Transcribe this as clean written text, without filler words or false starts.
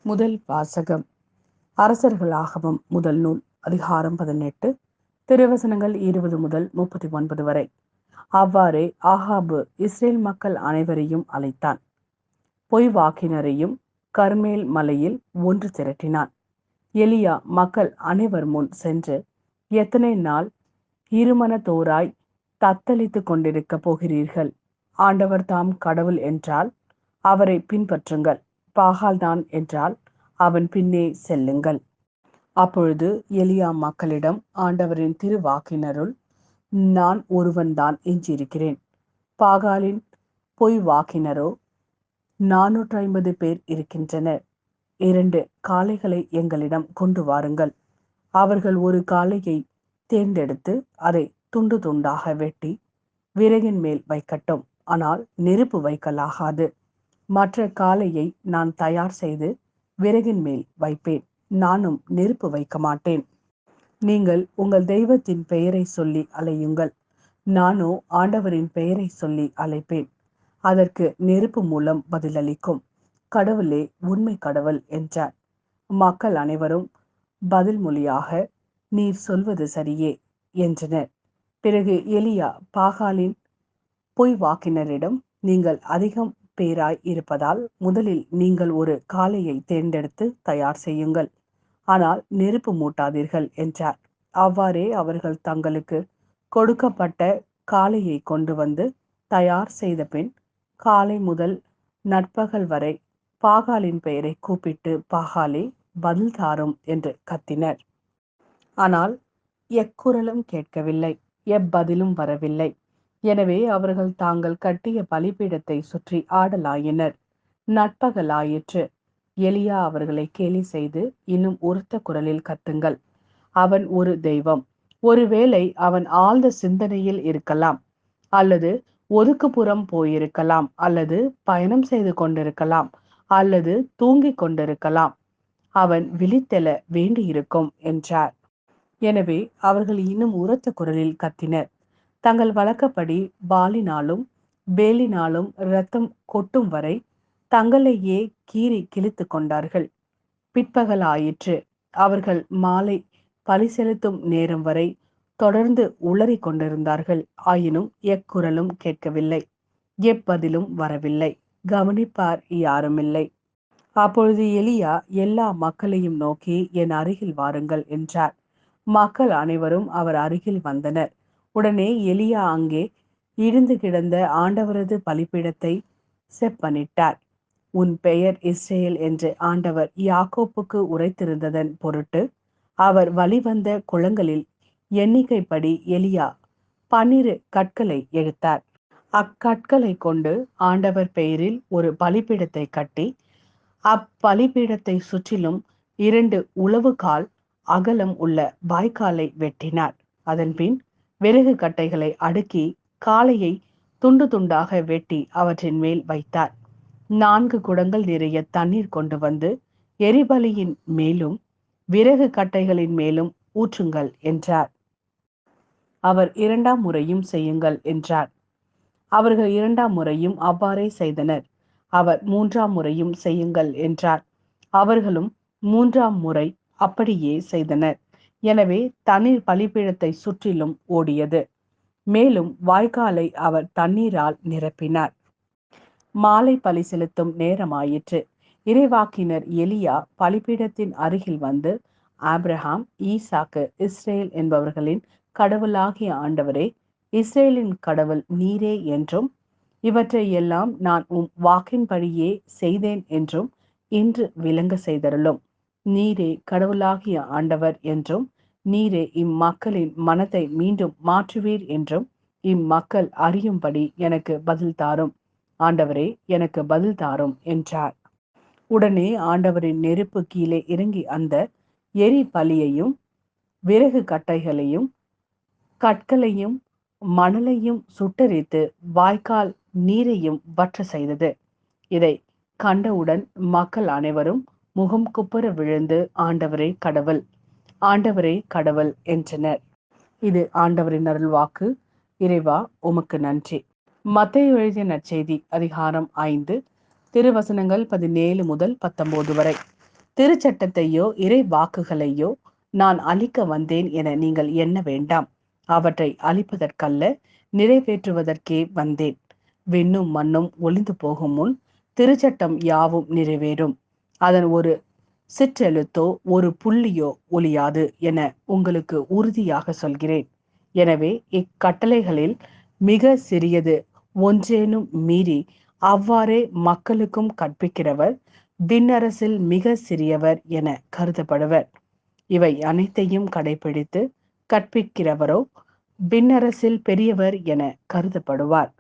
முதல் வாசகம். அரசர்களாகவும் முதல் நூல் அதிகாரம் 18 திருவசனங்கள் 20 முதல் 39 வரை. அவ்வாறே ஆகாபு இஸ்ரேல் மக்கள் அனைவரையும் அழைத்தான். பொய் வாக்கினரையும் கர்மேல் மலையில் ஒன்று திரட்டினான். எலியா மக்கள் அனைவர் முன் சென்று, எத்தனை நாள் இருமனத்தோராய் தத்தளித்து கொண்டிருக்க போகிறீர்கள்? ஆண்டவர் தாம் கடவுள் என்றால் அவரை பின்பற்றுங்கள், பாகால்தான் என்றால் அவன் பின்னே செல்லுங்கள். அப்பொழுது எலியா மக்களிடம், ஆண்டவரின் திருவாக்கினருள் நான் ஒருவன்தான் எஞ்சியிருக்கிறேன். பாகாலின் பொய் வாக்கினரோ 450 பேர் இருக்கின்றனர். 2 காளைகளை எங்களிடம் கொண்டு வாருங்கள். அவர்கள் ஒரு காளையை தேர்ந்தெடுத்து அதை துண்டு துண்டாக வெட்டி விறகின் மேல் வைக்கட்டும், ஆனால் நெருப்பு வைக்கலாகாது. மற்ற காளையை நான் தயார் செய்து விறகின் மேல் வைப்பேன், நானும் நெருப்பு வைக்க மாட்டேன். நீங்கள் உங்கள் தெய்வத்தின் பெயரை சொல்லி அலையுங்கள், நானோ ஆண்டவரின் பெயரை சொல்லி அழைப்பேன். அதற்கு நெருப்பு மூலம் பதிலளிக்கும். கடவுளே உண்மை கடவுள் என்றார். மக்கள் அனைவரும் பதில் மொழியாக, நீர் சொல்வது சரியே என்றனர். பிறகு எலியா பாகாலின் பொய் வாக்கினரிடம், நீங்கள் அதிகம் பேராய் இருப்பதால் முதலில் நீங்கள் ஒரு காளையை தேர்ந்தெடுத்து தயார் செய்யுங்கள், ஆனால் நெருப்பு மூட்டாதீர்கள் என்றார். அவ்வாறே அவர்கள் தங்களுக்கு கொடுக்கப்பட்ட காளையை கொண்டு வந்து தயார் செய்த பின் காலை முதல் நட்பகல் வரை பாகாலின் பெயரை கூப்பிட்டு, பாகாலே பதில் தாரும் என்று கத்தினர். ஆனால் எக்குரலும் கேட்கவில்லை, எப்பதிலும் வரவில்லை. எனவே அவர்கள் தாங்கள் கட்டிய பலிபீடத்தை சுற்றி ஆடலாயினர். நட்பகலாயிற்று. எலியா அவர்களை கேலி செய்து, இன்னும் உரத்த குரலில் கத்துங்கள், அவன் ஒரு தெய்வம். ஒருவேளை அவன் ஆழ்ந்த சிந்தனையில் இருக்கலாம், அல்லது ஒதுக்குப்புறம் போயிருக்கலாம், அல்லது பயணம் செய்து கொண்டிருக்கலாம், அல்லது தூங்கிக் கொண்டிருக்கலாம். அவன் விழித்தெழ வேண்டியிருக்கும் என்றார். எனவே அவர்கள் இன்னும் உரத்த குரலில் கத்தினர். தங்கள் வழக்கப்படி பாலினாலும் பேலினாலும் இரத்தம் கொட்டும் வரை தங்களையே கீறி கிழித்து கொண்டார்கள். பிற்பகல் ஆயிற்று. அவர்கள் மாலை பலி செலுத்தும் நேரம் வரை தொடர்ந்து உளறி கொண்டிருந்தார்கள். ஆயினும் எக்குரலும் கேட்கவில்லை, எப்பதிலும் வரவில்லை. கவனிப்பார் யாருமில்லை. அப்பொழுது எலியா எல்லா மக்களையும் நோக்கி, என் அருகில் வாருங்கள் என்றார். மக்கள் அனைவரும் அவர் அருகில் வந்தனர். உடனே எலியா அங்கே இடிந்து கிடந்த ஆண்டவரது பலிபீடத்தை செப்பனிட்டார். உன் பெயர் இஸ்ரேல் என்று ஆண்டவர் யாக்கோப்புக்கு உரைத்திருந்ததன் பொருட்டு அவர் வழிவந்த குளங்களில் எண்ணிக்கைப்படி எலியா 12 கற்களை எடுத்தார். அக்கற்களை கொண்டு ஆண்டவர் பெயரில் ஒரு பலிபீடத்தை கட்டி அப்பலிபீடத்தை சுற்றிலும் 2 உளவுகால் அகலம் உள்ள வாய்க்காலை வெட்டினார். அதன்பின் விறகு கட்டைகளை அடுக்கி காளையை துண்டு துண்டாக வெட்டி அவற்றின் மேல் வைத்தார். 4 குடங்கள் நிறைய தண்ணீர் கொண்டு வந்து எரிபலியின் மேலும் விறகு கட்டைகளின் மேலும் ஊற்றுங்கள் என்றார். அவர் 2ஆம் முறையும் செய்யுங்கள் என்றார். அவர்கள் 2ஆம் முறையும் அவ்வாறே செய்தனர். அவர் 3ஆம் முறையும் செய்யுங்கள் என்றார். அவர்களும் 3ஆம் முறை அப்படியே செய்தனர். எனவே தண்ணீர் பலிபீடத்தை சுற்றிலும் ஓடியது. மேலும் வாய்க்காலை அவர் தண்ணீரால் நிரப்பினார். மாலை பலி செலுத்தும் நேரமாயிற்று. இறைவாக்கினர் எலியா பலிபீடத்தின் அருகில் வந்து, ஆபிரகாம், ஈசாக்கு, இஸ்ரேல் என்பவர்களின் கடவுளாகிய ஆண்டவரே, இஸ்ரேலின் கடவுள் நீரே என்றும், இவற்றை எல்லாம் நான் வாக்கின்படியே செய்தேன் என்றும் இன்று விளங்க செய்தருளும். நீரே கடவுளாகிய ஆண்டவர் என்றும், நீரே இம்மக்களின் மனத்தை மீண்டும் மாற்றுவீர் என்றும் இம்மக்கள் அறியும்படி எனக்கு பதில் தாரும். ஆண்டவரே, எனக்கு பதில் தாரும் என்றார். உடனே ஆண்டவரின் நெருப்பு கீழே இறங்கி அந்த எரி பலியையும் விறகு கட்டைகளையும் கற்களையும் மணலையும் சுட்டரித்து வாய்க்கால் நீரையும் வற்ற செய்தது. இதை கண்டவுடன் மக்கள் அனைவரும் முகம் குப்புற விழுந்து, ஆண்டவரே கடவுள், ஆண்டவரே கடவுள் என்றனர். இது ஆண்டவரின் அருள்வாக்கு. இறைவா உமக்கு நன்றி. மத்தேயு எழுதிய நற்செய்தி அதிகாரம் 5 திருவசனங்கள் 17 முதல் 19 வரை. திருச்சட்டத்தையோ இறை வாக்குகளையோ நான் அழிக்க வந்தேன் என நீங்கள் எண்ண வேண்டாம். அவற்றை அழிப்பதற்கல்ல, நிறைவேற்றுவதற்கே வந்தேன். விண்ணும் மண்ணும் ஒளிந்து போகும் முன் திருச்சட்டம் யாவும் நிறைவேறும். அதன் ஒரு சிற்றெழுத்தோ ஒரு புள்ளியோ ஒழியாது என உங்களுக்கு உறுதியாக சொல்கிறேன். எனவே இக்கட்டளைகளில் மிக சிறியது ஒன்றேனும் மீறி அவ்வாறே மக்களுக்கும் கற்பிக்கிறவர் விண்ணரசில் மிக சிறியவர் என கருதப்படுவர். இவை அனைத்தையும் கடைபிடித்து கற்பிக்கிறவரோ விண்ணரசில் பெரியவர் என கருதப்படுவார்.